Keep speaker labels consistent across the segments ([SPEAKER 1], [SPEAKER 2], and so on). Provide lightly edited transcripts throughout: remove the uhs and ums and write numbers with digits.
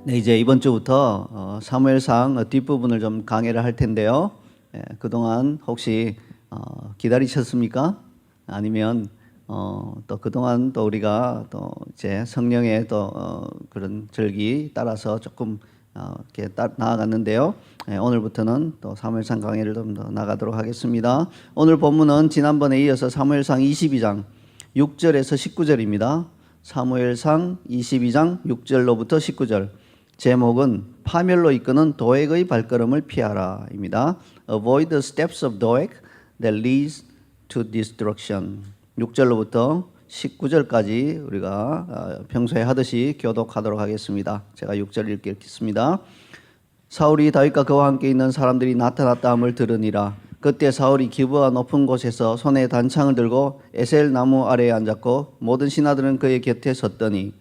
[SPEAKER 1] 네, 이제 이번 주부터 사무엘상 뒷부분을 좀 강의를 할 텐데요. 그동안 혹시 기다리셨습니까? 아니면 또 그동안 또 우리가 또 이제 성령의 또 그런 절기 따라서 조금 이렇게 나아갔는데요. 오늘부터는 또 사무엘상 강의를 좀 더 나가도록 하겠습니다. 오늘 본문은 지난번에 이어서 사무엘상 22장 6절에서 19절입니다. 사무엘상 22장 6절로부터 19절. 제목은 파멸로 이끄는 도액의 발걸음을 피하라입니다. Avoid the steps of Doeg that leads to destruction. 6절로부터 19절까지 우리가 평소에 하듯이 교독하도록 하겠습니다. 제가 6절 읽겠습니다. 사울이 다윗과 그와 함께 있는 사람들이 나타났다 함을 들으니라. 그때 사울이 기브아 높은 곳에서 손에 단창을 들고 에셀 나무 아래에 앉았고 모든 신하들은 그의 곁에 섰더니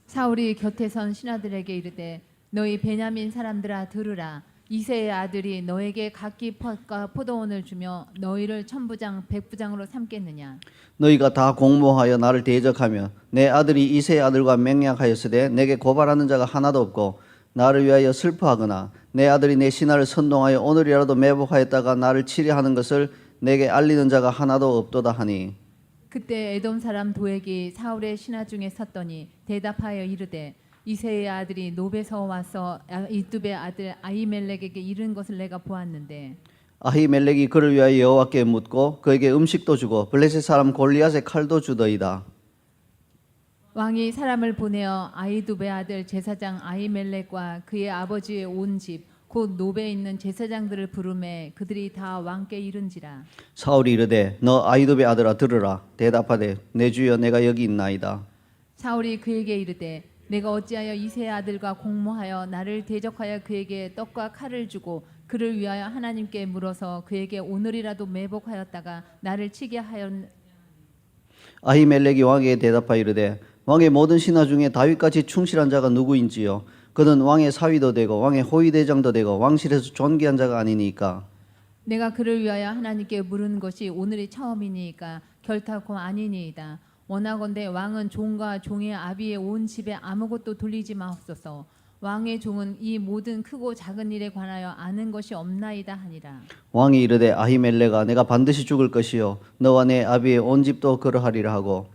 [SPEAKER 2] 사울이 곁에 선 신하들에게 이르되 너희 베냐민 사람들아 들으라. 이새의 아들이 너에게 각기 팥과 포도원을 주며 너희를 천부장 백부장으로 삼겠느냐.
[SPEAKER 1] 너희가 다 공모하여 나를 대적하며 내 아들이 이새의 아들과 맹약하였으되 내게 고발하는 자가 하나도 없고 나를 위하여 슬퍼하거나 내 아들이 내 신하를 선동하여 오늘이라도 매복하였다가 나를 치려하는 것을 내게 알리는 자가 하나도 없도다 하니.
[SPEAKER 2] 그때 에돔 사람 도액이 사울의 신하 중에 섰더니 대답하여 이르되 이새의 아들이 노베서 와서 이두베 아들 아히멜렉에게 이른 것을 내가 보았는데
[SPEAKER 1] 아히멜렉이 그를 위하여 여호와께 묻고 그에게 음식도 주고 블레셋 사람 골리앗의 칼도 주더이다.
[SPEAKER 2] 왕이 사람을 보내어 아히두베 아들 제사장 아히멜렉과 그의 아버지의 온 집 곧 노베에 있는 제사장들을 부르매 그들이 다 왕께 이른지라.
[SPEAKER 1] 사울이 이르되 너 아히두베 아들아 들으라. 대답하되 내 주여 내가 여기 있나이다.
[SPEAKER 2] 사울이 그에게 이르되 내가 어찌하여 이새의 아들과 공모하여 나를 대적하여 그에게 떡과 칼을 주고 그를 위하여 하나님께 물어서 그에게 오늘이라도 매복하였다가 나를 치게 하였.
[SPEAKER 1] 아히멜렉이 왕에게 대답하여 이르되 왕의 모든 신하 중에 다윗같이 충실한 자가 누구인지요. 그는 왕의 사위도 되고 왕의 호위대장도 되고 왕실에서 존귀한 자가 아니니까.
[SPEAKER 2] 내가 그를 위하여 하나님께 물은 것이 오늘이 처음이니까 결탄코 아니니이다. 원하건대 왕은 종과 종의 아비의 온 집에 아무것도 돌리지 마옵소서. 왕의 종은 이 모든 크고 작은 일에 관하여 아는 것이 없나이다 하니라.
[SPEAKER 1] 왕이 이르되 아히멜렉아 내가 반드시 죽을 것이요 너와 내 아비의 온 집도 그러하리라 하고.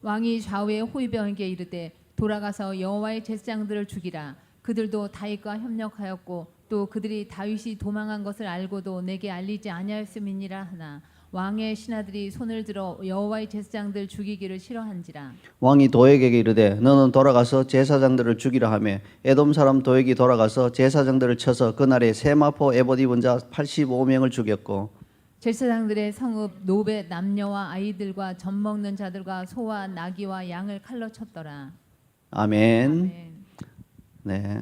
[SPEAKER 2] 왕이 좌우의 호위병에게 이르되 돌아가서 여호와의 제사장들을 죽이라. 그들도 다윗과 협력하였고 또 그들이 다윗이 도망한 것을 알고도 내게 알리지 아니하였음이니라 하나 왕의 신하들이 손을 들어 여호와의 제사장들 죽이기를 싫어한지라.
[SPEAKER 1] 왕이 도액에게 이르되 너는 돌아가서 제사장들을 죽이라 하며 에돔 사람 도액이 돌아가서 제사장들을 쳐서 그날에 세마포 에봇 입은 자 85명을 죽였고
[SPEAKER 2] 제사장들의 성읍 노베 남녀와 아이들과 젖 먹는 자들과 소와 나귀와 양을 칼로 쳤더라.
[SPEAKER 1] 아멘.
[SPEAKER 2] 아멘.
[SPEAKER 1] 네.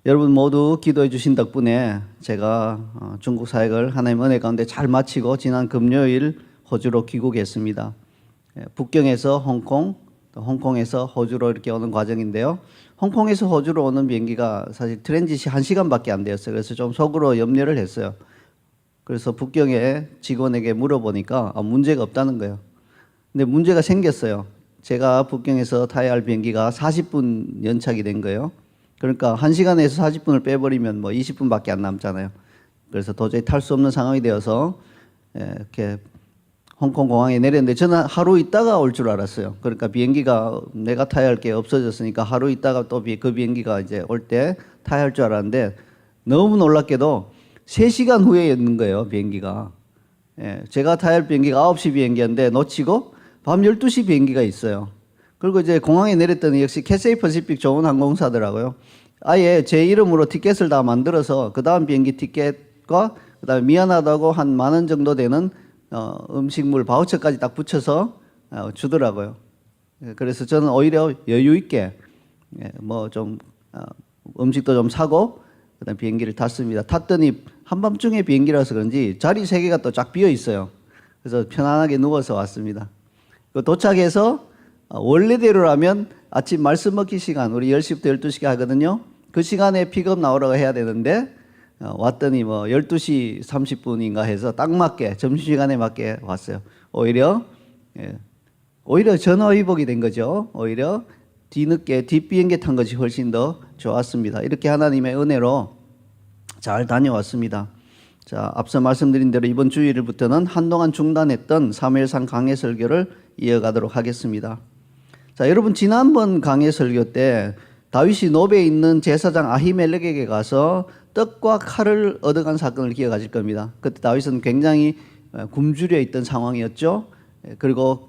[SPEAKER 1] 여러분 모두 기도해 주신 덕분에 제가 중국 사역을 하나님 은혜 가운데 잘 마치고 지난 금요일 호주로 귀국했습니다. 북경에서 홍콩, 또 홍콩에서 호주로 이렇게 오는 과정인데요. 홍콩에서 호주로 오는 비행기가 사실 트랜짓이 1시간밖에 안 되었어요. 그래서 좀 속으로 염려를 했어요. 그래서 북경의 직원에게 물어보니까 문제가 없다는 거예요. 근데 문제가 생겼어요. 제가 북경에서 타야 할 비행기가 40분 연착이 된 거예요. 그러니까 1시간에서 40분을 빼버리면 뭐 20분밖에 안 남잖아요. 그래서 도저히 탈 수 없는 상황이 되어서 이렇게 홍콩 공항에 내렸는데 저는 하루 있다가 올 줄 알았어요. 그러니까 비행기가 내가 타야 할 게 없어졌으니까 하루 있다가 또 그 비행기가 이제 올 때 타야 할 줄 알았는데 너무 놀랍게도 3시간 후에 있는 거예요, 비행기가. 제가 타야 할 비행기가 9시 비행기였는데 놓치고 밤 12시 비행기가 있어요. 그리고 이제 공항에 내렸더니 역시 캐세이 퍼시픽 좋은 항공사더라고요. 아예 제 이름으로 티켓을 다 만들어서 그 다음 비행기 티켓과 그 다음에 미안하다고 한 10,000원 정도 되는 음식물 바우처까지 딱 붙여서 주더라고요. 그래서 저는 오히려 여유 있게 뭐 좀 음식도 좀 사고 그다음 비행기를 탔습니다. 탔더니 한밤중에 비행기라서 그런지 자리 3개가 또 쫙 비어 있어요. 그래서 편안하게 누워서 왔습니다. 도착해서 원래대로라면 아침 말씀 먹기 시간 우리 10시부터 12시가 하거든요. 그 시간에 픽업 나오라고 해야 되는데 왔더니 뭐 12시 30분인가 해서 딱 맞게 점심시간에 맞게 왔어요. 오히려 전화위복이 된 거죠. 오히려 뒤늦게 뒷비행기 탄 것이 훨씬 더 좋았습니다. 이렇게 하나님의 은혜로 잘 다녀왔습니다. 자, 앞서 말씀드린 대로 이번 주일부터는 한동안 중단했던 사무엘상 강해 설교를 이어가도록 하겠습니다. 자, 여러분 지난번 강해 설교 때 다윗이 노베에 있는 제사장 아히멜렉에게 가서 떡과 칼을 얻어간 사건을 기억하실 겁니다. 그때 다윗은 굉장히 굶주려 있던 상황이었죠. 그리고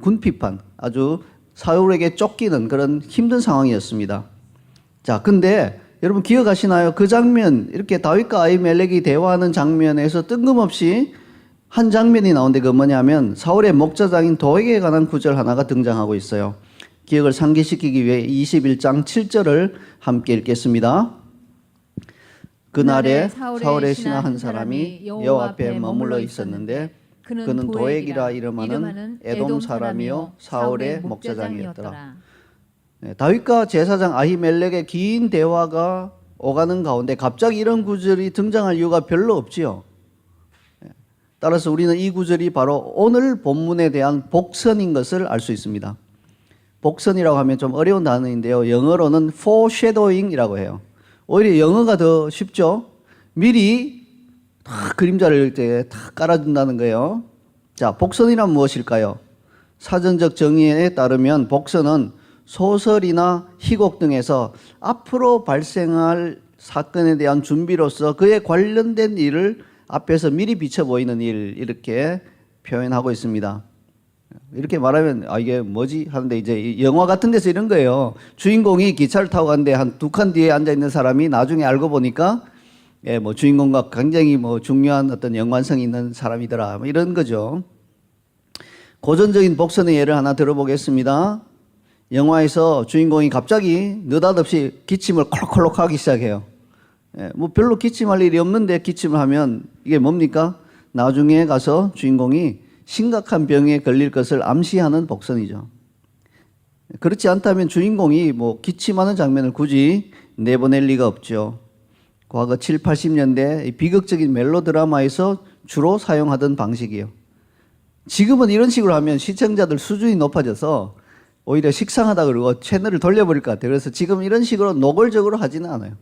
[SPEAKER 1] 군피판, 아주 사울에게 쫓기는 그런 힘든 상황이었습니다. 자, 근데 여러분 기억하시나요? 그 장면, 이렇게 다윗과 아히멜렉이 대화하는 장면에서 뜬금없이 한 장면이 나오는데 그 뭐냐면 사울의 목자장인 도에게 관한 구절 하나가 등장하고 있어요. 기억을 상기시키기 위해 21장 7절을 함께 읽겠습니다. 그날에 사울의 신하 한 사람이 여호와 앞에 머물러 있었는데 그는 도액이라 이름하는 에돔 사람이요 사울의 목자장이었더라. 네, 다윗과 제사장 아히멜렉의 긴 대화가 오가는 가운데 갑자기 이런 구절이 등장할 이유가 별로 없지요. 따라서 우리는 이 구절이 바로 오늘 본문에 대한 복선인 것을 알 수 있습니다. 복선이라고 하면 좀 어려운 단어인데요. 영어로는 foreshadowing이라고 해요. 오히려 영어가 더 쉽죠. 미리 다 그림자를 이렇게 다 깔아준다는 거예요. 자, 복선이란 무엇일까요? 사전적 정의에 따르면 복선은 소설이나 희곡 등에서 앞으로 발생할 사건에 대한 준비로서 그에 관련된 일을 앞에서 미리 비춰 보이는 일, 이렇게 표현하고 있습니다. 이렇게 말하면 이게 뭐지 하는데 이제 영화 같은 데서 이런 거예요. 주인공이 기차를 타고 가는데 한 두 칸 뒤에 앉아 있는 사람이 나중에 알고 보니까 뭐 주인공과 굉장히 뭐 중요한 어떤 연관성이 있는 사람이더라, 뭐 이런 거죠. 고전적인 복선의 예를 하나 들어보겠습니다. 영화에서 주인공이 갑자기 느닷없이 기침을 콜록콜록 하기 시작해요. 뭐 별로 기침할 일이 없는데 기침을 하면 이게 뭡니까? 나중에 가서 주인공이 심각한 병에 걸릴 것을 암시하는 복선이죠. 그렇지 않다면 주인공이 뭐 기침하는 장면을 굳이 내보낼 리가 없죠. 과거 7, 80년대 비극적인 멜로드라마에서 주로 사용하던 방식이에요. 지금은 이런 식으로 하면 시청자들 수준이 높아져서 오히려 식상하다 그러고 채널을 돌려버릴 것 같아요. 그래서 지금 이런 식으로 노골적으로 하지는 않아요.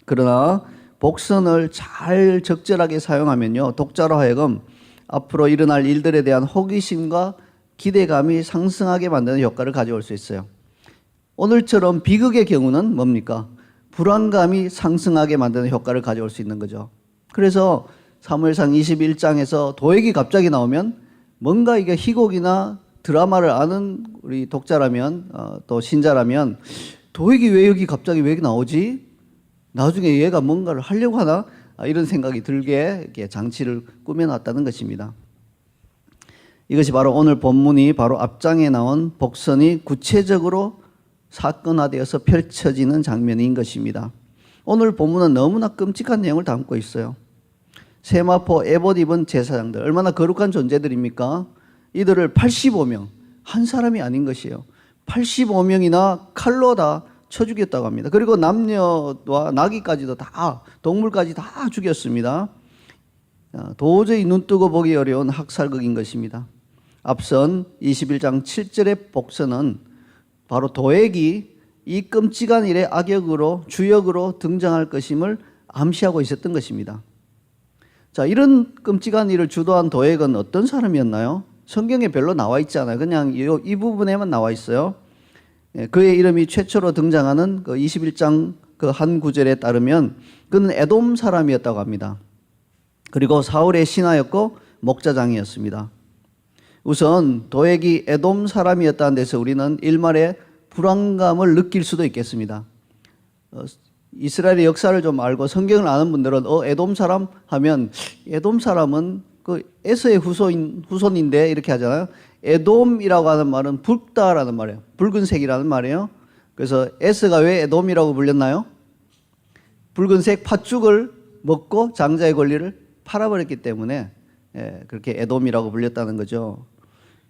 [SPEAKER 1] 그러나 복선을 잘 적절하게 사용하면요, 독자로 하여금 앞으로 일어날 일들에 대한 호기심과 기대감이 상승하게 만드는 효과를 가져올 수 있어요. 오늘처럼 비극의 경우는 뭡니까? 불안감이 상승하게 만드는 효과를 가져올 수 있는 거죠. 그래서 사무엘상 21장에서 도액이 갑자기 나오면 뭔가 이게 희곡이나 드라마를 아는 우리 독자라면 또 신자라면 도액이 왜 여기 갑자기 왜 나오지? 나중에 얘가 뭔가를 하려고 하나? 이런 생각이 들게 이렇게 장치를 꾸며놨다는 것입니다. 이것이 바로 오늘 본문이 바로 앞장에 나온 복선이 구체적으로 사건화되어서 펼쳐지는 장면인 것입니다. 오늘 본문은 너무나 끔찍한 내용을 담고 있어요. 세마포 에봇 입은 제사장들, 얼마나 거룩한 존재들입니까? 이들을 85명, 한 사람이 아닌 것이에요. 85명이나 칼로 다 쳐 죽였다고 합니다. 그리고 남녀와 나귀까지도 다, 동물까지 다 죽였습니다. 도저히 눈뜨고 보기 어려운 학살극인 것입니다. 앞선 21장 7절의 복선은 바로 도액이 이 끔찍한 일의 악역으로, 주역으로 등장할 것임을 암시하고 있었던 것입니다. 자, 이런 끔찍한 일을 주도한 도액은 어떤 사람이었나요? 성경에 별로 나와 있지 않아요. 그냥 이 부분에만 나와 있어요. 그의 이름이 최초로 등장하는 그 21장 그 한 구절에 따르면 그는 에돔 사람이었다고 합니다. 그리고 사울의 신하였고 목자장이었습니다. 우선 도액이 에돔 사람이었다는 데서 우리는 일말의 불안감을 느낄 수도 있겠습니다. 이스라엘의 역사를 좀 알고 성경을 아는 분들은 에돔 사람 하면 에돔 사람은 그 에서의 후손인데 이렇게 하잖아요. 에돔이라고 하는 말은 붉다라는 말이에요. 붉은색이라는 말이에요. 그래서 에서가 왜 에돔이라고 불렸나요? 붉은색 팥죽을 먹고 장자의 권리를 팔아버렸기 때문에 그렇게 에돔이라고 불렸다는 거죠.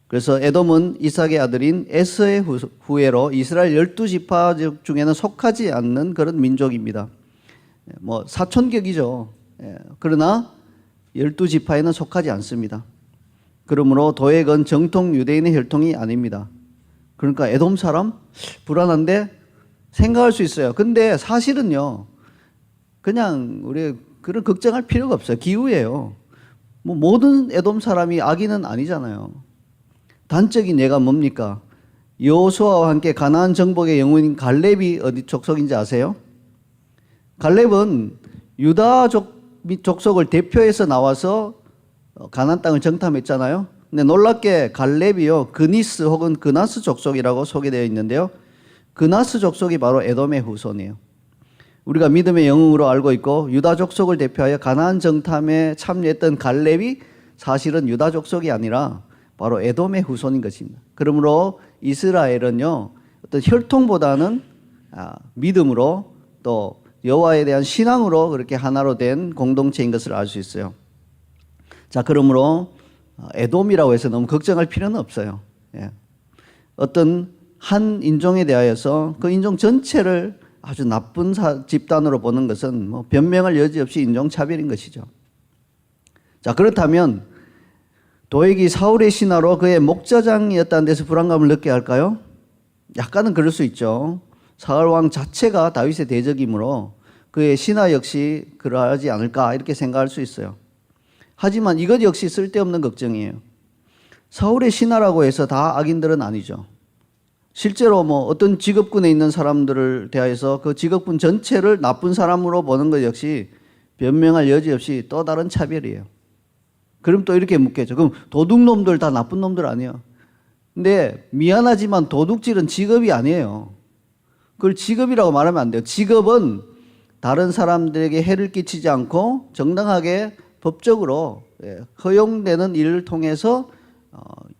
[SPEAKER 1] 그래서 에돔은 이삭의 아들인 에서의 후예로 이스라엘 12지파 중에는 속하지 않는 그런 민족입니다. 뭐 사촌격이죠. 그러나 12지파에는 속하지 않습니다. 그러므로 도액은 정통 유대인의 혈통이 아닙니다. 그러니까 에돔 사람 불안한데 생각할 수 있어요. 근데 사실은요, 그냥 우리 그런 걱정할 필요가 없어요. 기후예요. 뭐 모든 에돔 사람이 악인은 아니잖아요. 단적인 예가 뭡니까? 여호수아와 함께 가나안 정복의 영웅인 갈렙이 어디 족속인지 아세요? 갈렙은 유다족 족속을 대표해서 나와서 가나안 땅을 정탐했잖아요. 근데 놀랍게 갈렙이요, 그니스 혹은 그나스 족속이라고 소개되어 있는데요. 그나스 족속이 바로 에돔의 후손이에요. 우리가 믿음의 영웅으로 알고 있고 유다 족속을 대표하여 가나안 정탐에 참여했던 갈렙이 사실은 유다 족속이 아니라 바로 에돔의 후손인 것입니다. 그러므로 이스라엘은요, 어떤 혈통보다는 믿음으로 또 여호와에 대한 신앙으로 그렇게 하나로 된 공동체인 것을 알 수 있어요. 자, 그러므로 에돔이라고 해서 너무 걱정할 필요는 없어요. 예. 어떤 한 인종에 대하여서 그 인종 전체를 아주 나쁜 집단으로 보는 것은 뭐 변명할 여지 없이 인종차별인 것이죠. 자, 그렇다면 도액이 사울의 신하로 그의 목자장이었다는 데서 불안감을 느껴야 할까요? 약간은 그럴 수 있죠. 사울 왕 자체가 다윗의 대적이므로 그의 신하 역시 그러하지 않을까 이렇게 생각할 수 있어요. 하지만 이것 역시 쓸데없는 걱정이에요. 사울의 신하라고 해서 다 악인들은 아니죠. 실제로 뭐 어떤 직업군에 있는 사람들을 대하여서 그 직업군 전체를 나쁜 사람으로 보는 것 역시 변명할 여지 없이 또 다른 차별이에요. 그럼 또 이렇게 묻겠죠. 그럼 도둑놈들 다 나쁜 놈들 아니에요? 근데 미안하지만 도둑질은 직업이 아니에요. 그걸 직업이라고 말하면 안 돼요. 직업은 다른 사람들에게 해를 끼치지 않고 정당하게 법적으로 허용되는 일을 통해서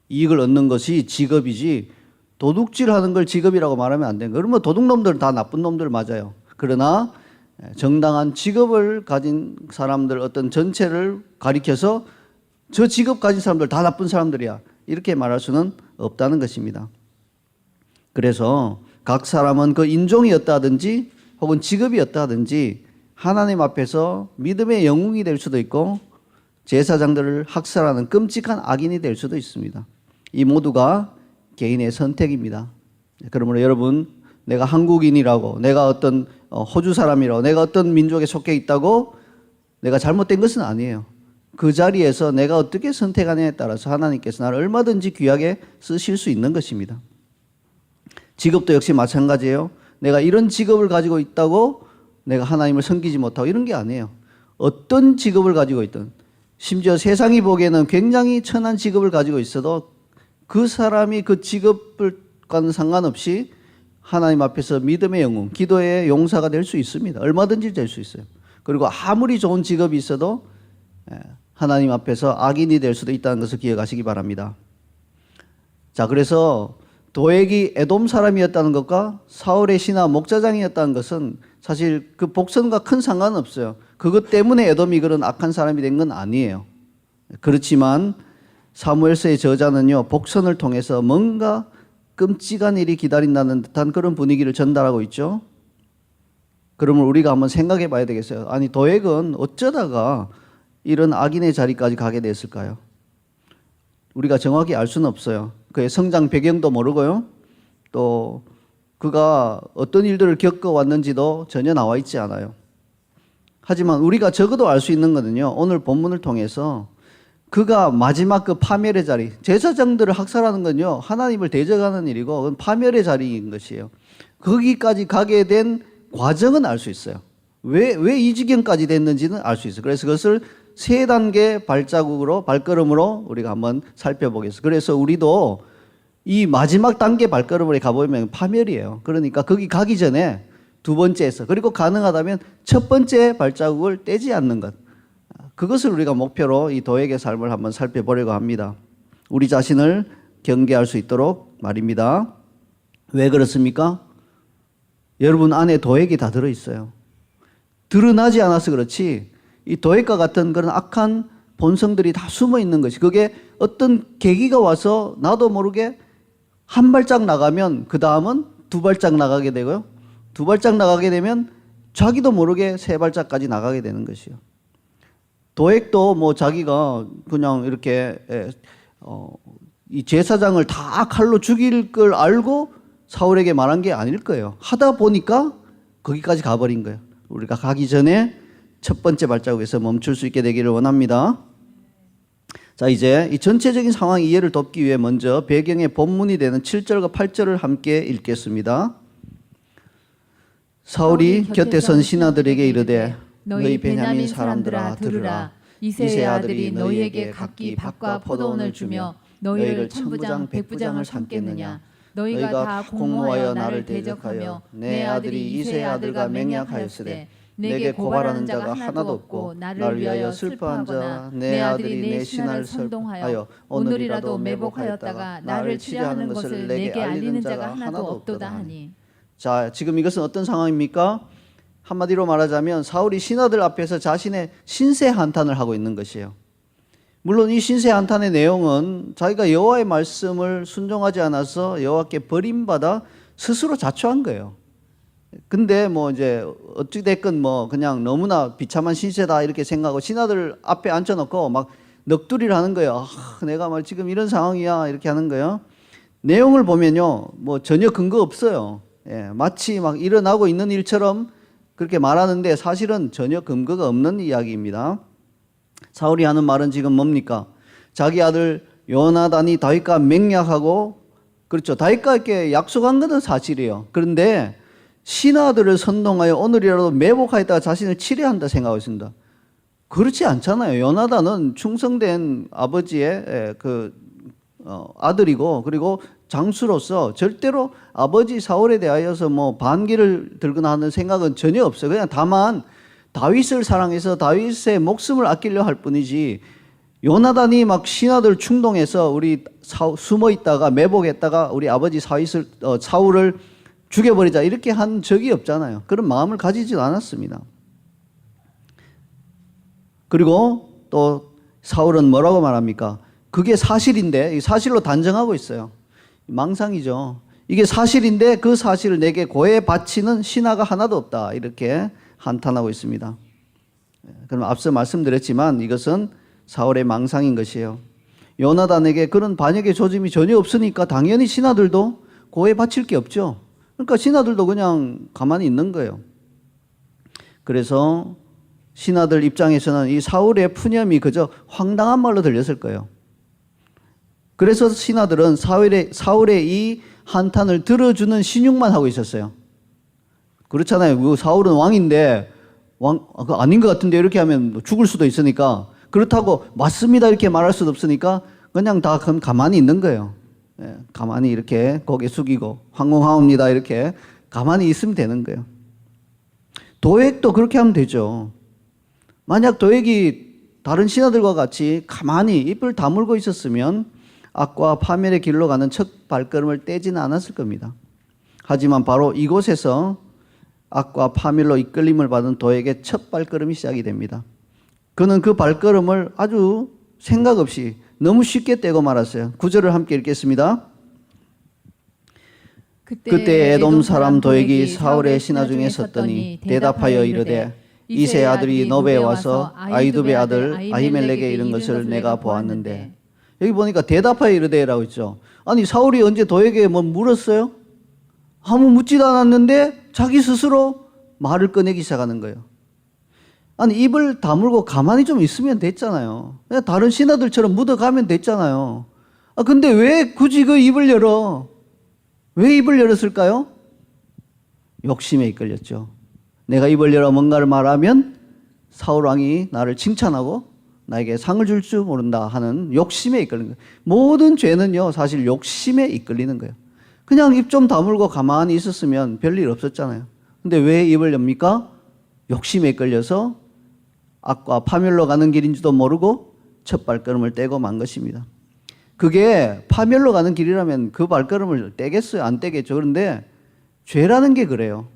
[SPEAKER 1] 이익을 얻는 것이 직업이지, 도둑질하는 걸 직업이라고 말하면 안 돼요. 그러면 도둑놈들은 다 나쁜 놈들 맞아요. 그러나 정당한 직업을 가진 사람들 어떤 전체를 가리켜서 저 직업 가진 사람들 다 나쁜 사람들이야, 이렇게 말할 수는 없다는 것입니다. 그래서 각 사람은 그 인종이었다든지 혹은 직업이었다든지 하나님 앞에서 믿음의 영웅이 될 수도 있고 제사장들을 학살하는 끔찍한 악인이 될 수도 있습니다. 이 모두가 개인의 선택입니다. 그러므로 여러분, 내가 한국인이라고, 내가 어떤 호주 사람이라고, 내가 어떤 민족에 속해 있다고 내가 잘못된 것은 아니에요. 그 자리에서 내가 어떻게 선택하느냐에 따라서 하나님께서 나를 얼마든지 귀하게 쓰실 수 있는 것입니다. 직업도 역시 마찬가지예요. 내가 이런 직업을 가지고 있다고 내가 하나님을 섬기지 못하고 이런 게 아니에요. 어떤 직업을 가지고 있든, 심지어 세상이 보기에는 굉장히 천한 직업을 가지고 있어도 그 사람이 그 직업과는 상관없이 하나님 앞에서 믿음의 영웅, 기도의 용사가 될 수 있습니다. 얼마든지 될 수 있어요. 그리고 아무리 좋은 직업이 있어도 하나님 앞에서 악인이 될 수도 있다는 것을 기억하시기 바랍니다. 자, 그래서 도액이 에돔 사람이었다는 것과 사울의 신하 목자장이었다는 것은 사실 그 복선과 큰 상관은 없어요. 그것 때문에 에돔이 그런 악한 사람이 된 건 아니에요. 그렇지만 사무엘서의 저자는요, 복선을 통해서 뭔가 끔찍한 일이 기다린다는 듯한 그런 분위기를 전달하고 있죠. 그러면 우리가 한번 생각해 봐야 되겠어요. 아니, 도액은 어쩌다가 이런 악인의 자리까지 가게 됐을까요? 우리가 정확히 알 수는 없어요. 그의 성장 배경도 모르고요. 또 그가 어떤 일들을 겪어왔는지도 전혀 나와 있지 않아요. 하지만 우리가 적어도 알 수 있는 거는요, 오늘 본문을 통해서 그가 마지막 그 파멸의 자리, 제사장들을 학살하는 건요, 하나님을 대적하는 일이고 그건 파멸의 자리인 것이에요. 거기까지 가게 된 과정은 알 수 있어요. 왜 이 지경까지 됐는지는 알 수 있어요. 그래서 그것을 세 단계 발걸음으로 우리가 한번 살펴보겠습니다. 그래서 우리도 이 마지막 단계 발걸음으로 가보면 파멸이에요. 그러니까 거기 가기 전에 두 번째에서, 그리고 가능하다면 첫 번째 발자국을 떼지 않는 것, 그것을 우리가 목표로 이 도액의 삶을 한번 살펴보려고 합니다. 우리 자신을 경계할 수 있도록 말입니다. 왜 그렇습니까? 여러분 안에 도액이 다 들어있어요. 드러나지 않아서 그렇지 이 도액과 같은 그런 악한 본성들이 다 숨어 있는 것이, 그게 어떤 계기가 와서 나도 모르게 한 발짝 나가면 그 다음은 두 발짝 나가게 되고요, 두 발짝 나가게 되면 자기도 모르게 세 발짝까지 나가게 되는 것이요. 도액도 뭐 자기가 그냥 이렇게 이 제사장을 다 칼로 죽일 걸 알고 사울에게 말한 게 아닐 거예요. 하다 보니까 거기까지 가버린 거예요. 우리가 가기 전에 첫 번째 발자국에서 멈출 수 있게 되기를 원합니다. 자, 이제 이 전체적인 상황 이해를 돕기 위해 먼저 배경의 본문이 되는 7절과 8절을 함께 읽겠습니다. 사울이 곁에 선 신하들에게 이르되 너희 베냐민 사람들아 들으라. 이새의 아들이 너희에게 각기 밭과 포도원을 주며 너희를 천부장 백부장을 삼겠느냐. 너희가 다 공모하여 나를 대적하며 내 아들이 이새의 아들과 맹약하였으되 내게 고발하는 자가 하나도 없고 나를 위하여 슬퍼한 자 내 아들이 내 신하를 선동하여 오늘이라도 매복하였다가 나를 치려하는 것을 내게 알리는 자가 하나도 없도다 하니. 자, 지금 이것은 어떤 상황입니까? 한마디로 말하자면 사울이 신하들 앞에서 자신의 신세 한탄을 하고 있는 것이에요. 물론 이 신세 한탄의 내용은 자기가 여호와의 말씀을 순종하지 않아서 여호와께 버림받아 스스로 자초한 거예요. 근데 뭐 이제 어찌 됐건 뭐 그냥 너무나 비참한 신세다 이렇게 생각하고 신하들 앞에 앉혀놓고 막 넋두리를 하는 거예요. 내가 말 지금 이런 상황이야 이렇게 하는 거예요. 내용을 보면요, 뭐 전혀 근거 없어요. 예, 마치 막 일어나고 있는 일처럼 그렇게 말하는데 사실은 전혀 근거가 없는 이야기입니다. 사울이 하는 말은 지금 뭡니까? 자기 아들 요나단이 다윗과 맹약하고, 그렇죠, 다윗과 이렇게 약속한 것은 사실이에요. 그런데 신하들을 선동하여 오늘이라도 매복하였다가 자신을 치려한다 생각하고 있습니다. 그렇지 않잖아요. 요나단은 충성된 아버지의 아들이고, 그리고 장수로서 절대로 아버지 사울에 대하여서 뭐 반기를 들거나 하는 생각은 전혀 없어요. 그냥 다만 다윗을 사랑해서 다윗의 목숨을 아끼려 할 뿐이지, 요나단이 막 신하들 충동해서 우리 숨어 있다가 매복했다가 우리 아버지 사울을 죽여버리자 이렇게 한 적이 없잖아요. 그런 마음을 가지지도 않았습니다. 그리고 또 사울은 뭐라고 말합니까? 그게 사실인데, 사실로 단정하고 있어요. 망상이죠. 이게 사실인데 그 사실을 내게 고해 바치는 신하가 하나도 없다 이렇게 한탄하고 있습니다. 그럼 앞서 말씀드렸지만 이것은 사울의 망상인 것이에요. 요나단에게 그런 반역의 조짐이 전혀 없으니까 당연히 신하들도 고해 바칠 게 없죠. 그러니까 신하들도 그냥 가만히 있는 거예요. 그래서 신하들 입장에서는 이 사울의 푸념이 그저 황당한 말로 들렸을 거예요. 그래서 신하들은 사울의 이 한탄을 들어주는 신용만 하고 있었어요. 그렇잖아요. 사울은 왕인데 아닌 것 같은데 이렇게 하면 죽을 수도 있으니까, 그렇다고 맞습니다 이렇게 말할 수도 없으니까 그냥 다 가만히 있는 거예요. 예, 가만히 이렇게 고개 숙이고 황공하옵니다 이렇게 가만히 있으면 되는 거예요. 도액도 그렇게 하면 되죠. 만약 도액이 다른 신하들과 같이 가만히 입을 다물고 있었으면 악과 파멸의 길로 가는 첫 발걸음을 떼지는 않았을 겁니다. 하지만 바로 이곳에서 악과 파멸로 이끌림을 받은 도액의 첫 발걸음이 시작이 됩니다. 그는 그 발걸음을 아주 생각 없이 너무 쉽게 떼고 말았어요. 9절을 함께 읽겠습니다. 그때 에돔 사람 도액이 사울의 신하 중에 섰더니 대답하여 이르되 이새 아들이 너베에 와서 아히두베 아들 아히멜렉에 이른 것을 내가 보았는데. 여기 보니까 대답하여 이르되라고 있죠. 아니 사울이 언제 도에게 뭐 물었어요? 아무 묻지도 않았는데 자기 스스로 말을 꺼내기 시작하는 거예요. 아니 입을 다물고 가만히 좀 있으면 됐잖아요. 그냥 다른 신하들처럼 묻어가면 됐잖아요. 근데 왜 굳이 그 입을 열어? 왜 입을 열었을까요? 욕심에 이끌렸죠. 내가 입을 열어 뭔가를 말하면 사울 왕이 나를 칭찬하고 나에게 상을 줄 줄 모른다 하는 욕심에 이끌리는 거예요. 모든 죄는요 사실 욕심에 이끌리는 거예요. 그냥 입 좀 다물고 가만히 있었으면 별일 없었잖아요. 근데 왜 입을 엽니까? 욕심에 이끌려서 악과 파멸로 가는 길인지도 모르고 첫 발걸음을 떼고 만 것입니다. 그게 파멸로 가는 길이라면 그 발걸음을 떼겠어요? 안 떼겠죠. 그런데 죄라는 게 그래요.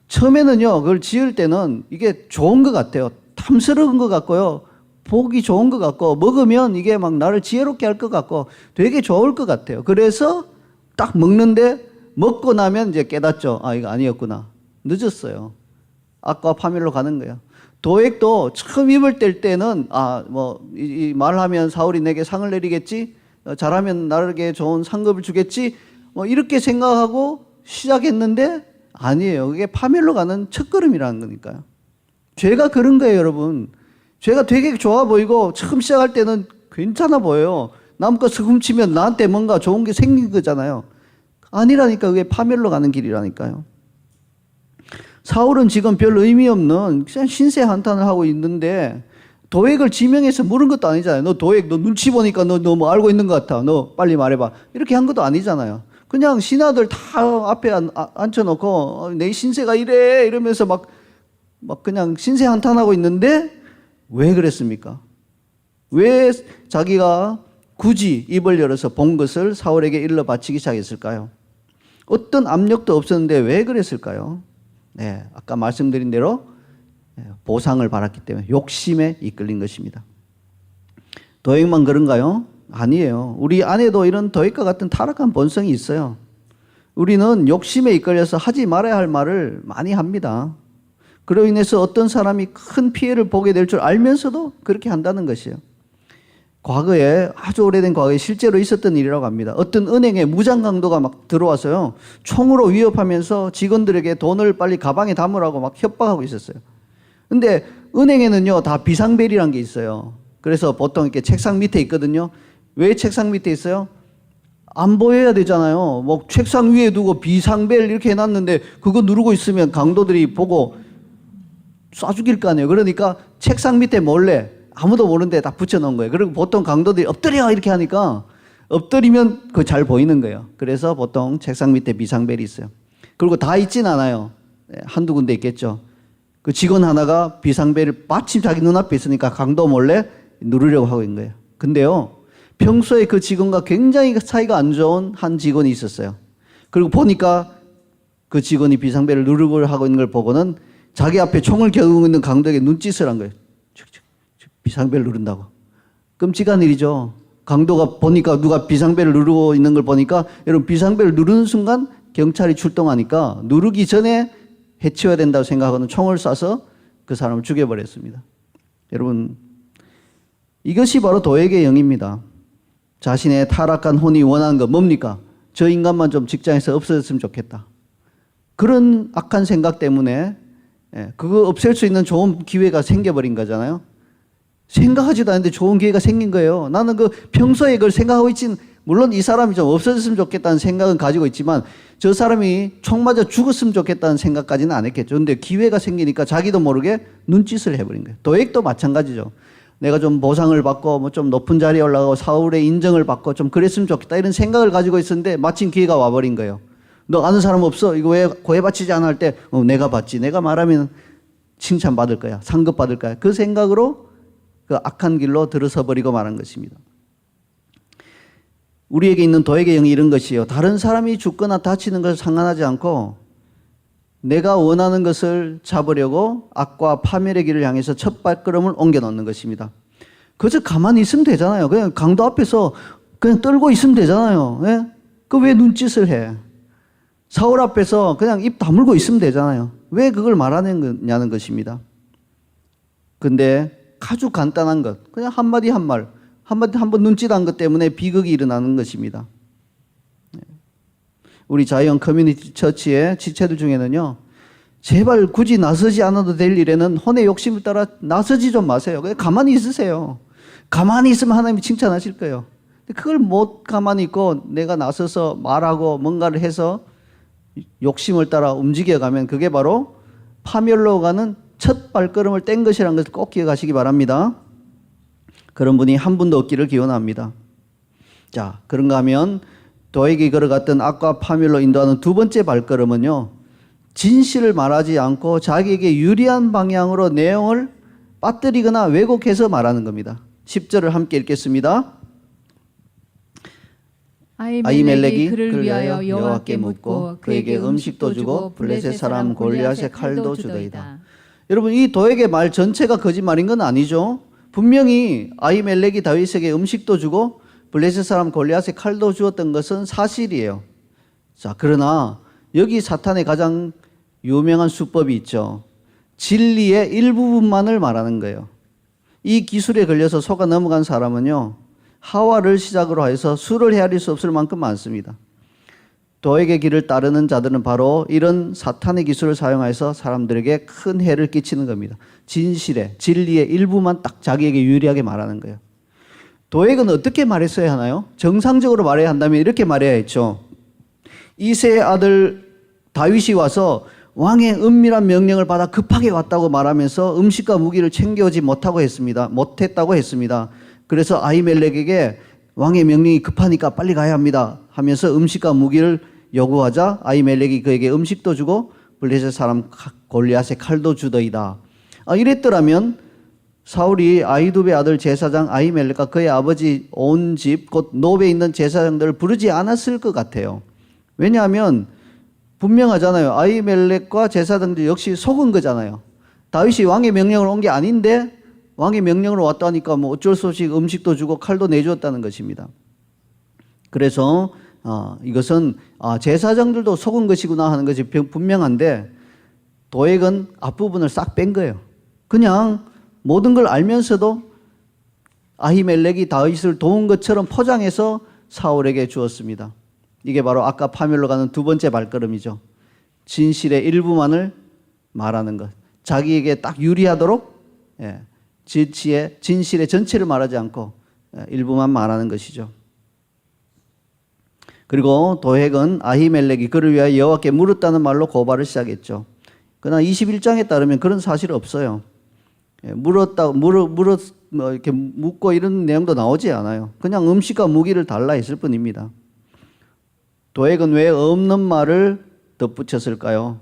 [SPEAKER 1] 처음에는요 그걸 지을 때는 이게 좋은 것 같아요. 탐스러운 것 같고요, 보기 좋은 것 같고, 먹으면 이게 막 나를 지혜롭게 할 것 같고 되게 좋을 것 같아요. 그래서 딱 먹는데 먹고 나면 이제 깨닫죠. 이거 아니었구나. 늦었어요. 악과 파멸로 가는 거예요. 도액도 처음 입을 뗄 때는 이 말하면 사울이 내게 상을 내리겠지, 잘하면 나에게 좋은 상급을 주겠지. 뭐 이렇게 생각하고 시작했는데 아니에요. 그게 파멸로 가는 첫걸음이라는 거니까요. 죄가 그런 거예요, 여러분. 죄가 되게 좋아 보이고 처음 시작할 때는 괜찮아 보여요. 남 것을 훔치면 나한테 뭔가 좋은 게 생긴 거잖아요. 아니라니까. 그게 파멸로 가는 길이라니까요. 사울은 지금 별 의미 없는 그냥 신세 한탄을 하고 있는데 도액을 지명해서 물은 것도 아니잖아요. 너 도액, 너 눈치 보니까 너 뭐 알고 있는 것 같아. 너 빨리 말해봐. 이렇게 한 것도 아니잖아요. 그냥 신하들 다 앞에 앉혀놓고 내 신세가 이래 이러면서 막 그냥 신세 한탄하고 있는데 왜 그랬습니까? 왜 자기가 굳이 입을 열어서 본 것을 사울에게 일러 바치기 시작했을까요? 어떤 압력도 없었는데 왜 그랬을까요? 네, 아까 말씀드린 대로 보상을 받았기 때문에 욕심에 이끌린 것입니다. 도액만 그런가요? 아니에요. 우리 안에도 이런 도액과 같은 타락한 본성이 있어요. 우리는 욕심에 이끌려서 하지 말아야 할 말을 많이 합니다. 그로 인해서 어떤 사람이 큰 피해를 보게 될 줄 알면서도 그렇게 한다는 것이에요. 과거에 아주 오래된 과거에 실제로 있었던 일이라고 합니다. 어떤 은행에 무장 강도가 막 들어와서요. 총으로 위협하면서 직원들에게 돈을 빨리 가방에 담으라고 막 협박하고 있었어요. 근데 은행에는요, 다 비상벨이라는 게 있어요. 그래서 보통 이렇게 책상 밑에 있거든요. 왜 책상 밑에 있어요? 안 보여야 되잖아요. 뭐 책상 위에 두고 비상벨 이렇게 해놨는데 그거 누르고 있으면 강도들이 보고 쏴 죽일 거 아니에요. 그러니까 책상 밑에 몰래 아무도 모르는데 다 붙여놓은 거예요. 그리고 보통 강도들이 엎드려 이렇게 하니까 엎드리면 그거 잘 보이는 거예요. 그래서 보통 책상 밑에 비상벨이 있어요. 그리고 다 있진 않아요. 한두 군데 있겠죠. 그 직원 하나가 비상벨을 마침 자기 눈앞에 있으니까 강도 몰래 누르려고 하고 있는 거예요. 근데요, 평소에 그 직원과 굉장히 사이가 안 좋은 한 직원이 있었어요. 그리고 보니까 그 직원이 비상벨을 누르고 하고 있는 걸 보고는 자기 앞에 총을 겨누고 있는 강도에게 눈짓을 한 거예요. 비상벨 누른다고. 끔찍한 일이죠. 강도가 보니까 누가 비상벨을 누르고 있는 걸 보니까 여러분 비상벨을 누르는 순간 경찰이 출동하니까 누르기 전에 해치워야 된다고 생각하고는 총을 쏴서 그 사람을 죽여버렸습니다. 여러분 이것이 바로 도액의 영입니다. 자신의 타락한 혼이 원하는 거 뭡니까? 저 인간만 좀 직장에서 없어졌으면 좋겠다. 그런 악한 생각 때문에 그거 없앨 수 있는 좋은 기회가 생겨버린 거잖아요. 생각하지도 않는데 좋은 기회가 생긴 거예요. 나는 그 평소에 그걸 생각하고 있진, 물론 이 사람이 좀 없어졌으면 좋겠다는 생각은 가지고 있지만 저 사람이 총 맞아 죽었으면 좋겠다는 생각까지는 안 했겠죠. 근데 기회가 생기니까 자기도 모르게 눈짓을 해버린 거예요. 도액도 마찬가지죠. 내가 좀 보상을 받고 뭐 좀 높은 자리에 올라가고 사울의 인정을 받고 좀 그랬으면 좋겠다 이런 생각을 가지고 있었는데 마침 기회가 와버린 거예요. 너 아는 사람 없어? 이거 왜 고해바치지 않아 할 때 내가 받지. 내가 말하면 칭찬받을 거야. 상급 받을 거야. 그 생각으로 그 악한 길로 들어서 버리고 말한 것입니다. 우리에게 있는 도액의 영이 이런 것이에요. 다른 사람이 죽거나 다치는 것을 상관하지 않고 내가 원하는 것을 잡으려고 악과 파멸의 길을 향해서 첫 발걸음을 옮겨 놓는 것입니다. 그저 가만히 있으면 되잖아요. 그냥 강도 앞에서 그냥 떨고 있으면 되잖아요. 예? 그 왜 눈짓을 해? 사울 앞에서 그냥 입 다물고 있으면 되잖아요. 왜 그걸 말하느냐는 것입니다. 근데 아주 간단한 것, 그냥 한마디 한 말, 한마디 한 번 눈짓한 것 때문에 비극이 일어나는 것입니다. 우리 자이언 커뮤니티 처치의 지체들 중에는요, 제발 굳이 나서지 않아도 될 일에는 혼의 욕심을 따라 나서지 좀 마세요. 그냥 가만히 있으세요. 가만히 있으면 하나님이 칭찬하실 거예요. 그걸 못 가만히 있고 내가 나서서 말하고 뭔가를 해서 욕심을 따라 움직여가면 그게 바로 파멸로 가는 첫 발걸음을 뗀 것이라는 것을 꼭 기억하시기 바랍니다. 그런 분이 한 분도 없기를 기원합니다. 자, 그런가 하면 도액이 걸어갔던 악과 파멸로 인도하는 두 번째 발걸음은요, 진실을 말하지 않고 자기에게 유리한 방향으로 내용을 빠뜨리거나 왜곡해서 말하는 겁니다. 10절을 함께 읽겠습니다.
[SPEAKER 2] 아히멜렉이 그를 위하여 여호와께 묻고 그에게 음식도 주고 블레셋 사람 골리앗의 칼도 주더이다.
[SPEAKER 1] 여러분 이 도액의 말 전체가 거짓말인 건 아니죠. 분명히 아히멜렉이 다윗에게 음식도 주고 블레셋 사람 골리앗의 칼도 주었던 것은 사실이에요. 자, 그러나 여기 사탄의 가장 유명한 수법이 있죠. 진리의 일부분만을 말하는 거예요. 이 기술에 걸려서 속아 넘어간 사람은요, 하와를 시작으로 해서 수를 헤아릴 수 없을 만큼 많습니다. 도액의 길을 따르는 자들은 바로 이런 사탄의 기술을 사용해서 사람들에게 큰 해를 끼치는 겁니다. 진실의, 진리의 일부만 딱 자기에게 유리하게 말하는 거예요. 도액은 어떻게 말했어야 하나요? 정상적으로 말해야 한다면 이렇게 말해야 했죠. 이새의 아들 다윗이 와서 왕의 은밀한 명령을 받아 급하게 왔다고 말하면서 음식과 무기를 챙겨오지 못했다고 했습니다. 그래서 아히멜렉에게 왕의 명령이 급하니까 빨리 가야 합니다 하면서 음식과 무기를 요구하자 아히멜렉이 그에게 음식도 주고 블레셋 사람 골리앗의 칼도 주더이다. 이랬더라면 사울이 아히두베 아들 제사장 아히멜렉과 그의 아버지 온 집 곧 노베에 있는 제사장들을 부르지 않았을 것 같아요. 왜냐하면 분명하잖아요. 아히멜렉과 제사장들 역시 속은 거잖아요. 다윗이 왕의 명령을 온 게 아닌데 왕의 명령으로 왔다니까 뭐 어쩔 수 없이 음식도 주고 칼도 내주었다는 것입니다. 그래서 이것은 제사장들도 속은 것이구나 하는 것이 분명한데 도액은 앞부분을 싹 뺀 거예요. 그냥 모든 걸 알면서도 아히멜렉이 다윗을 도운 것처럼 포장해서 사울에게 주었습니다. 이게 바로 아까 파멸로 가는 두 번째 발걸음이죠. 진실의 일부만을 말하는 것. 자기에게 딱 유리하도록 진실의 전체를 말하지 않고 일부만 말하는 것이죠. 그리고 도액은 아히멜렉이 그를 위하여 여호와께 물었다는 말로 고발을 시작했죠. 그러나 21장에 따르면 그런 사실은 없어요. 이렇게 묻고 이런 내용도 나오지 않아요. 그냥 음식과 무기를 달라 했을 뿐입니다. 도액은 왜 없는 말을 덧붙였을까요?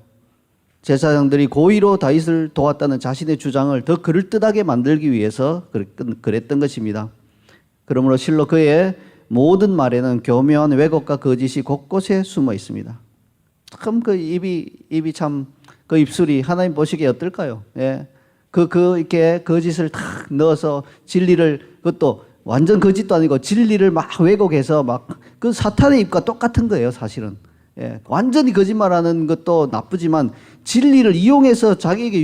[SPEAKER 1] 제사장들이 고의로 다윗을 도왔다는 자신의 주장을 더 그럴듯하게 만들기 위해서 그랬던 것입니다. 그러므로 실로 그의 모든 말에는 교묘한 왜곡과 거짓이 곳곳에 숨어 있습니다. 참 그 입이 참 그 입술이 하나님 보시기에 어떨까요? 이렇게 거짓을 탁 넣어서 진리를 그것도 완전 거짓도 아니고 진리를 막 왜곡해서 막 그 사탄의 입과 똑같은 거예요, 사실은. 완전히 거짓말하는 것도 나쁘지만 진리를 이용해서 자기에게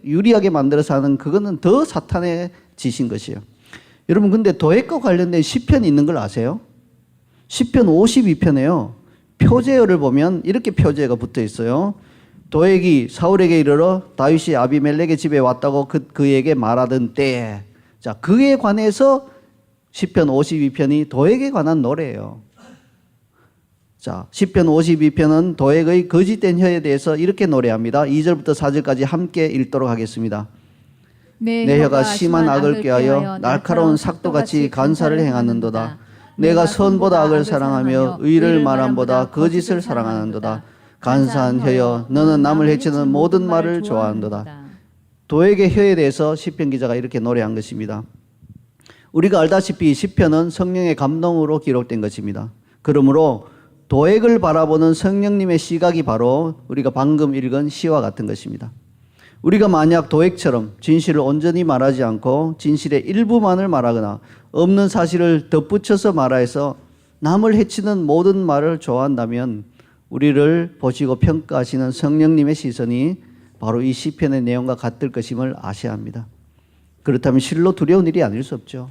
[SPEAKER 1] 유리하게 만들어서 하는 그거는 더 사탄의 짓인 것이에요. 여러분 근데 도액과 관련된 시편이 있는 걸 아세요? 시편 52편에요. 표제어를 보면 이렇게 표제어가 붙어 있어요. 도액이 사울에게 이르러 다윗이 아비멜렉의 집에 왔다고 그에게 말하던 때에 자 그에 관해서 시편 52편이 도액에 관한 노래예요. 자 시편 52편은 도액의 거짓된 혀에 대해서 이렇게 노래합니다. 2절부터 4절까지 함께 읽도록 하겠습니다. 내 혀가 심한 악을 꾀하여 날카로운 삭도같이 간사를 행하는도다. 내가 선보다 악을 사랑하며 의를 말함보다 거짓을 사랑하는도다. 간사한 혀여 너는 남을 해치는 모든 말을 좋아한도다. 도액의 혀에 대해서 시편 기자가 이렇게 노래한 것입니다. 우리가 알다시피 시편은 성령의 감동으로 기록된 것입니다. 그러므로 도액을 바라보는 성령님의 시각이 바로 우리가 방금 읽은 시와 같은 것입니다. 우리가 만약 도액처럼 진실을 온전히 말하지 않고 진실의 일부만을 말하거나 없는 사실을 덧붙여서 말하여서 남을 해치는 모든 말을 좋아한다면 우리를 보시고 평가하시는 성령님의 시선이 바로 이 시편의 내용과 같을 것임을 아셔야 합니다. 그렇다면 실로 두려운 일이 아닐 수 없죠.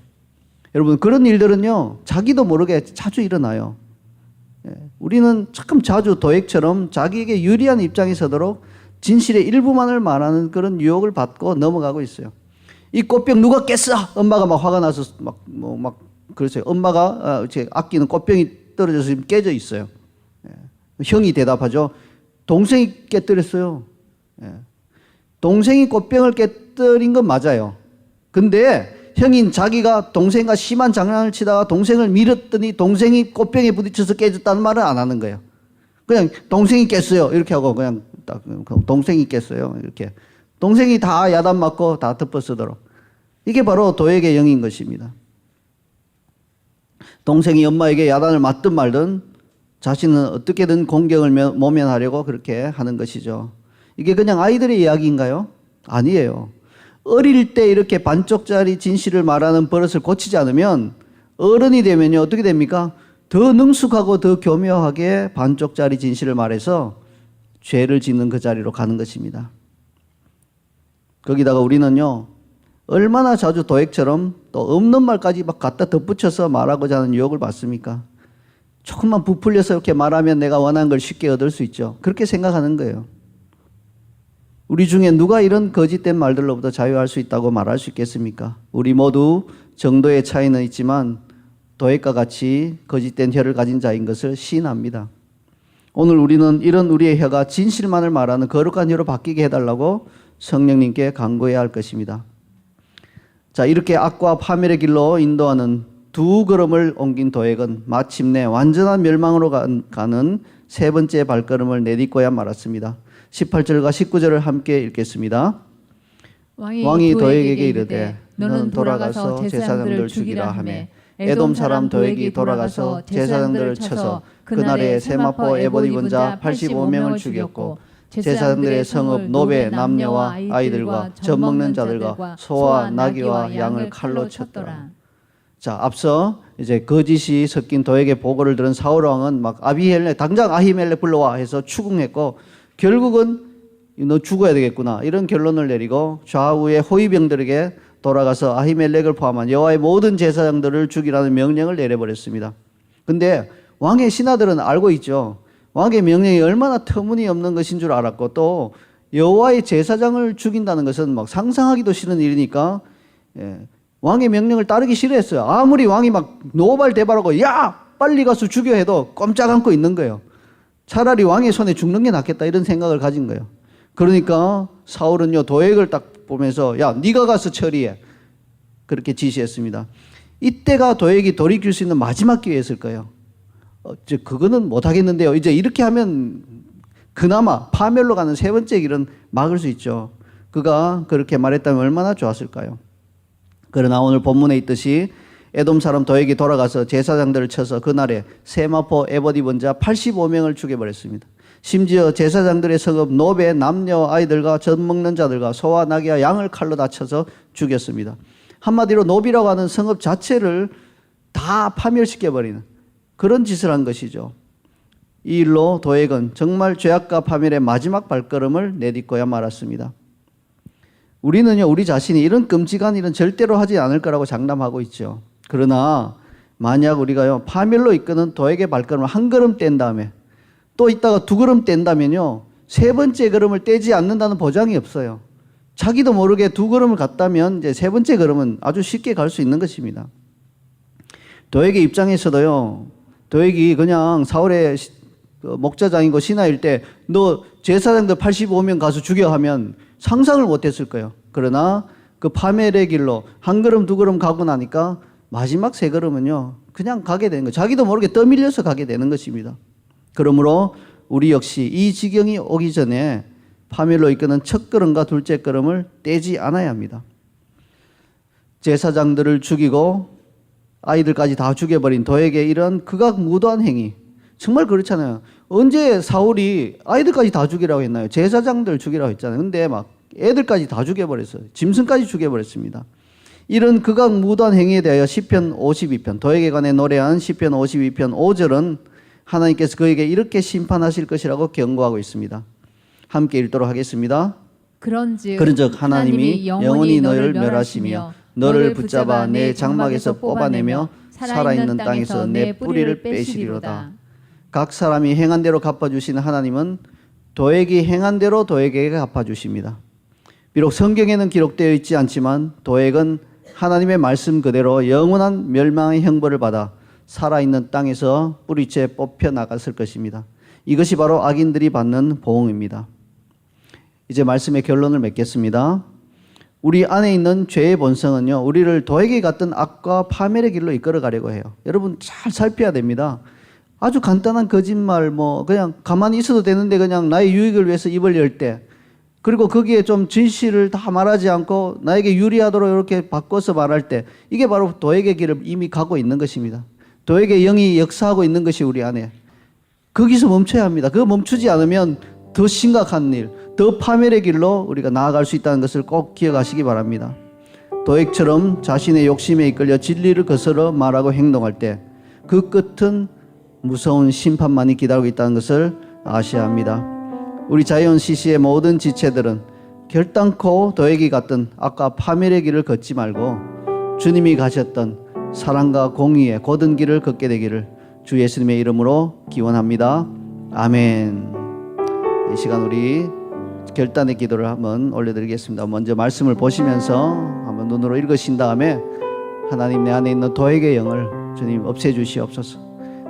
[SPEAKER 1] 여러분 그런 일들은요 자기도 모르게 자주 일어나요. 우리는 참 자주 도액처럼 자기에게 유리한 입장에 서도록 진실의 일부만을 말하는 그런 유혹을 받고 넘어가고 있어요. 이 꽃병 누가 깼어? 엄마가 막 화가 나서 막 그랬어요. 엄마가 제 아끼는 꽃병이 떨어져서 지금 깨져 있어요. 형이 대답하죠. 동생이 깨뜨렸어요. 동생이 꽃병을 깨뜨린 건 맞아요. 근데 형인 자기가 동생과 심한 장난을 치다가 동생을 밀었더니 동생이 꽃병에 부딪혀서 깨졌다는 말은 안 하는 거예요. 그냥 동생이 깼어요. 이렇게 하고 그냥 딱 동생이 깼어요. 이렇게. 동생이 다 야단 맞고 다 덮어 쓰도록. 이게 바로 도액의 영인 것입니다. 동생이 엄마에게 야단을 맞든 말든 자신은 어떻게든 공경을 모면하려고 그렇게 하는 것이죠. 이게 그냥 아이들의 이야기인가요? 아니에요. 어릴 때 이렇게 반쪽짜리 진실을 말하는 버릇을 고치지 않으면 어른이 되면요 어떻게 됩니까? 더 능숙하고 더 교묘하게 반쪽짜리 진실을 말해서 죄를 짓는 그 자리로 가는 것입니다. 거기다가 우리는요 얼마나 자주 도액처럼 또 없는 말까지 막 갖다 덧붙여서 말하고자 하는 유혹을 받습니까? 조금만 부풀려서 이렇게 말하면 내가 원하는 걸 쉽게 얻을 수 있죠. 그렇게 생각하는 거예요. 우리 중에 누가 이런 거짓된 말들로부터 자유할 수 있다고 말할 수 있겠습니까? 우리 모두 정도의 차이는 있지만 도액과 같이 거짓된 혀를 가진 자인 것을 시인합니다. 오늘 우리는 이런 우리의 혀가 진실만을 말하는 거룩한 혀로 바뀌게 해달라고 성령님께 간구해야 할 것입니다. 자, 이렇게 악과 파멸의 길로 인도하는 두 걸음을 옮긴 도액은 마침내 완전한 멸망으로 가는 세 번째 발걸음을 내딛고야 말았습니다. 18절과 19절을 함께 읽겠습니다. 왕이 도액에게 이르되 너는 돌아가서 제사장들을 죽이라 하매 에돔 사람 도액이 돌아가서 제사장들을 쳐서 그날에 세마포 에봇 입은 자 85명을 죽였고 제사장들의 성읍 노베 남녀와 아이들과 젖 먹는 자들과 소와 나귀와 양을 칼로 쳤더라. 자, 앞서 이제 거짓이 섞인 도액의 보고를 들은 사울 왕은 막 아비멜렉 당장 아히멜렉 불러와 해서 추궁했고 결국은 너 죽어야 되겠구나 이런 결론을 내리고 좌우의 호위병들에게 돌아가서 아히멜렉을 포함한 여호와의 모든 제사장들을 죽이라는 명령을 내려버렸습니다. 근데 왕의 신하들은 알고 있죠. 왕의 명령이 얼마나 터무니없는 것인 줄 알았고 또 여호와의 제사장을 죽인다는 것은 막 상상하기도 싫은 일이니까 왕의 명령을 따르기 싫어했어요. 아무리 왕이 막 노발대발하고 야 빨리 가서 죽여 해도 꼼짝 않고 있는 거예요. 차라리 왕의 손에 죽는 게 낫겠다 이런 생각을 가진 거예요. 그러니까 사울은요 도액을 딱 보면서 야 네가 가서 처리해 그렇게 지시했습니다. 이때가 도액이 돌이킬 수 있는 마지막 기회였을 거예요. 그거는 못하겠는데요. 이제 이렇게 하면 그나마 파멸로 가는 세 번째 길은 막을 수 있죠. 그가 그렇게 말했다면 얼마나 좋았을까요? 그러나 오늘 본문에 있듯이 에돔 사람 도액이 돌아가서 제사장들을 쳐서 그날에 세마포 에봇 입은 자 85명을 죽여버렸습니다. 심지어 제사장들의 성읍 노베 남녀 아이들과 젖 먹는 자들과 소와 나귀와 양을 칼로 다 쳐서 죽였습니다. 한마디로 노비라고 하는 성읍 자체를 다 파멸시켜버리는 그런 짓을 한 것이죠. 이 일로 도액은 정말 죄악과 파멸의 마지막 발걸음을 내딛고야 말았습니다. 우리는요 우리 자신이 이런 끔찍한 일은 절대로 하지 않을 거라고 장담하고 있죠. 그러나 만약 우리가요 파멸로 이끄는 도액의 발걸음을 한 걸음 뗀 다음에 또 있다가 두 걸음 뗀다면요 세 번째 걸음을 떼지 않는다는 보장이 없어요. 자기도 모르게 두 걸음을 갔다면 이제 세 번째 걸음은 아주 쉽게 갈 수 있는 것입니다. 도액의 입장에서도요 도액이 그냥 사울의 목자장이고 신하일 때 너 제사장들 85명 가서 죽여 하면 상상을 못했을 거예요. 그러나 그 파멸의 길로 한 걸음 두 걸음 가고 나니까 마지막 세 걸음은요 그냥 가게 되는 거예요. 자기도 모르게 떠밀려서 가게 되는 것입니다. 그러므로 우리 역시 이 지경이 오기 전에 파멸로 이끄는 첫 걸음과 둘째 걸음을 떼지 않아야 합니다. 제사장들을 죽이고 아이들까지 다 죽여버린 도액의 이런 극악무도한 행위 정말 그렇잖아요. 언제 사울이 아이들까지 다 죽이라고 했나요? 제사장들 죽이라고 했잖아요. 근데 막 애들까지 다 죽여버렸어요. 짐승까지 죽여버렸습니다. 이런 극악무도한 행위에 대하여 시편 52편 도액에 관해 노래한 시편 52편 5절은 하나님께서 그에게 이렇게 심판하실 것이라고 경고하고 있습니다. 함께 읽도록 하겠습니다.
[SPEAKER 2] 그런즉
[SPEAKER 1] 하나님이 영원히 너를 멸하시며 너를 붙잡아 내 장막에서 뽑아내며 살아있는 땅에서 내 뿌리를 빼시리로다. 각 사람이 행한 대로 갚아주시는 하나님은 도액이 행한 대로 도액에게 갚아주십니다. 비록 성경에는 기록되어 있지 않지만 도액은 하나님의 말씀 그대로 영원한 멸망의 형벌을 받아 살아있는 땅에서 뿌리채 뽑혀 나갔을 것입니다. 이것이 바로 악인들이 받는 보응입니다. 이제 말씀의 결론을 맺겠습니다. 우리 안에 있는 죄의 본성은요 우리를 도액에 갔던 악과 파멸의 길로 이끌어 가려고 해요. 여러분 잘 살펴야 됩니다. 아주 간단한 거짓말 그냥 가만히 있어도 되는데 그냥 나의 유익을 위해서 입을 열 때 그리고 거기에 좀 진실을 다 말하지 않고 나에게 유리하도록 이렇게 바꿔서 말할 때 이게 바로 도액의 길을 이미 가고 있는 것입니다. 도액의 영이 역사하고 있는 것이 우리 안에 거기서 멈춰야 합니다. 그거 멈추지 않으면 더 심각한 일, 더 파멸의 길로 우리가 나아갈 수 있다는 것을 꼭 기억하시기 바랍니다. 도액처럼 자신의 욕심에 이끌려 진리를 거스러 말하고 행동할 때 그 끝은 무서운 심판만이 기다리고 있다는 것을 아셔야 합니다. 우리 자이언 CC의 모든 지체들은 결단코 도액이 같은 악과 파멸의 길을 걷지 말고 주님이 가셨던 사랑과 공의의 곧은 길을 걷게 되기를 주 예수님의 이름으로 기원합니다. 아멘. 이 시간 우리 결단의 기도를 한번 올려드리겠습니다. 먼저 말씀을 보시면서 한번 눈으로 읽으신 다음에 하나님, 내 안에 있는 도액의 영을 주님 없애주시옵소서.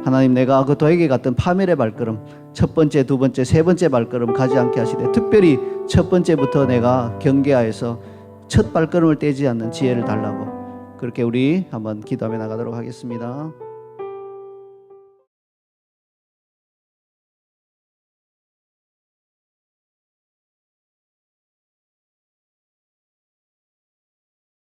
[SPEAKER 1] 하나님, 내가 그 도액에 같은 파멸의 발걸음, 첫 번째, 두 번째, 세 번째 발걸음 가지 않게 하시되 특별히 첫 번째부터 내가 경계하여서 첫 발걸음을 떼지 않는 지혜를 달라고, 그렇게 우리 한번 기도하며 나가도록 하겠습니다.